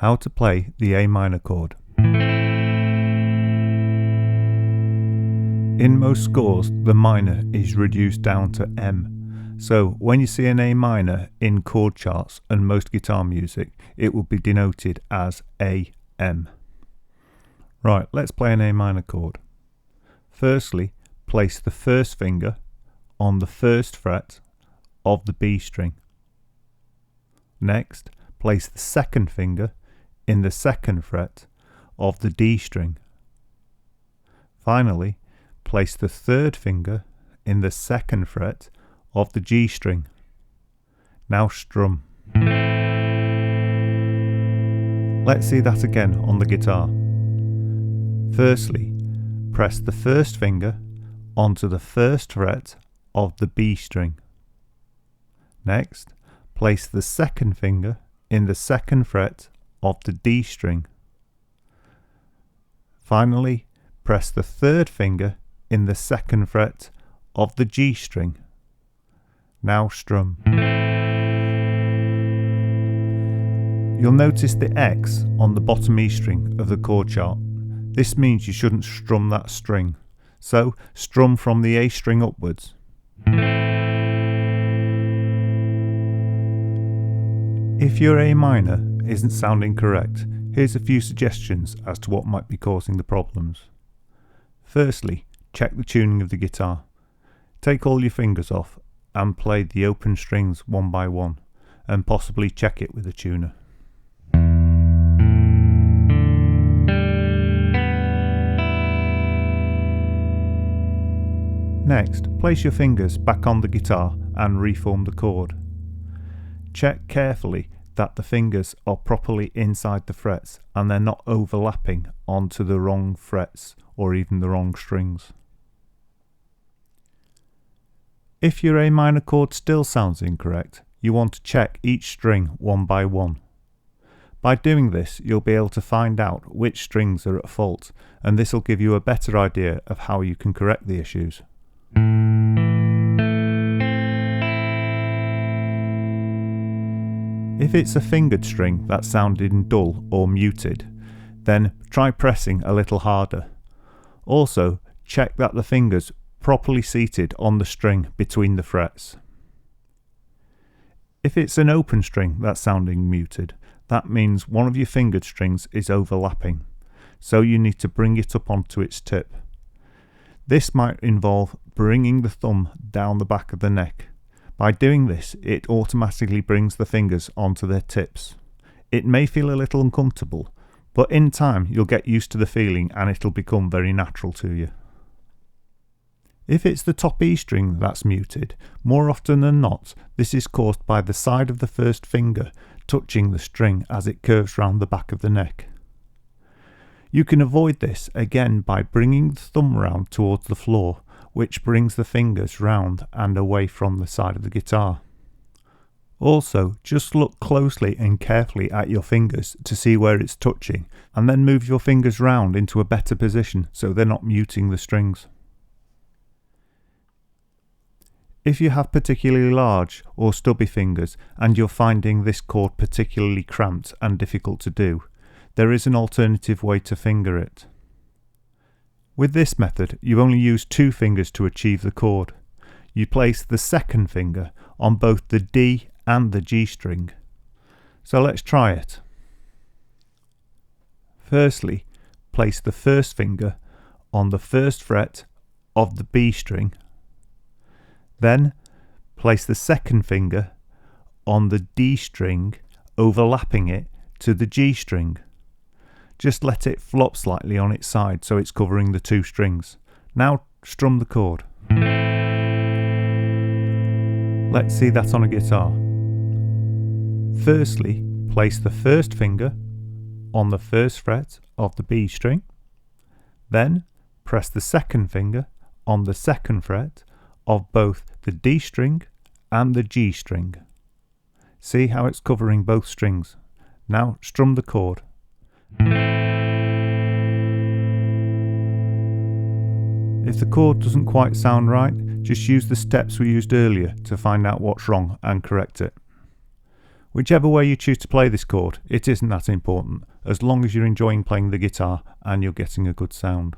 How to play the A minor chord. In most scores, the minor is reduced down to M. So when you see an A minor in chord charts and most guitar music, it will be denoted as AM. Right, let's play an A minor chord. Firstly, place the first finger on the first fret of the B string. Next, place the second finger in the second fret of the D string. Finally, place the third finger in the second fret of the G string. Now strum. Let's see that again on the guitar. Firstly, press the first finger onto the first fret of the B string. Next, place the second finger in the second fret of the D string. Finally, press the third finger in the second fret of the G string. Now strum. You'll notice the X on the bottom E string of the chord chart. This means you shouldn't strum that string. So strum from the A string upwards. If your A minor isn't sounding correct, here's a few suggestions as to what might be causing the problems. Firstly, check the tuning of the guitar. Take all your fingers off and play the open strings one by one, and possibly check it with a tuner. Next, place your fingers back on the guitar and reform the chord. Check carefully that the fingers are properly inside the frets and they're not overlapping onto the wrong frets or even the wrong strings. If your A minor chord still sounds incorrect, you want to check each string one by one. By doing this, you'll be able to find out which strings are at fault, and this will give you a better idea of how you can correct the issues. If it's a fingered string that's sounding dull or muted, then try pressing a little harder. Also, check that the fingers properly seated on the string between the frets. If it's an open string that's sounding muted, that means one of your fingered strings is overlapping, so you need to bring it up onto its tip. This might involve bringing the thumb down the back of the neck. By doing this, it automatically brings the fingers onto their tips. It may feel a little uncomfortable, but in time you'll get used to the feeling and it'll become very natural to you. If it's the top E string that's muted, more often than not, this is caused by the side of the first finger touching the string as it curves round the back of the neck. You can avoid this again by bringing the thumb round towards the floor, which brings the fingers round and away from the side of the guitar. Also, just look closely and carefully at your fingers to see where it's touching, and then move your fingers round into a better position so they're not muting the strings. If you have particularly large or stubby fingers and you're finding this chord particularly cramped and difficult to do, there is an alternative way to finger it. With this method, you only use two fingers to achieve the chord. You place the second finger on both the D and the G string. So let's try it. Firstly, place the first finger on the first fret of the B string. Then, place the second finger on the D string, overlapping it to the G string. Just let it flop slightly on its side so it's covering the two strings. Now strum the chord. Let's see that on a guitar. Firstly, place the first finger on the first fret of the B string. Then press the second finger on the second fret of both the D string and the G string. See how it's covering both strings. Now strum the chord. If the chord doesn't quite sound right, just use the steps we used earlier to find out what's wrong and correct it. Whichever way you choose to play this chord, it isn't that important, as long as you're enjoying playing the guitar and you're getting a good sound.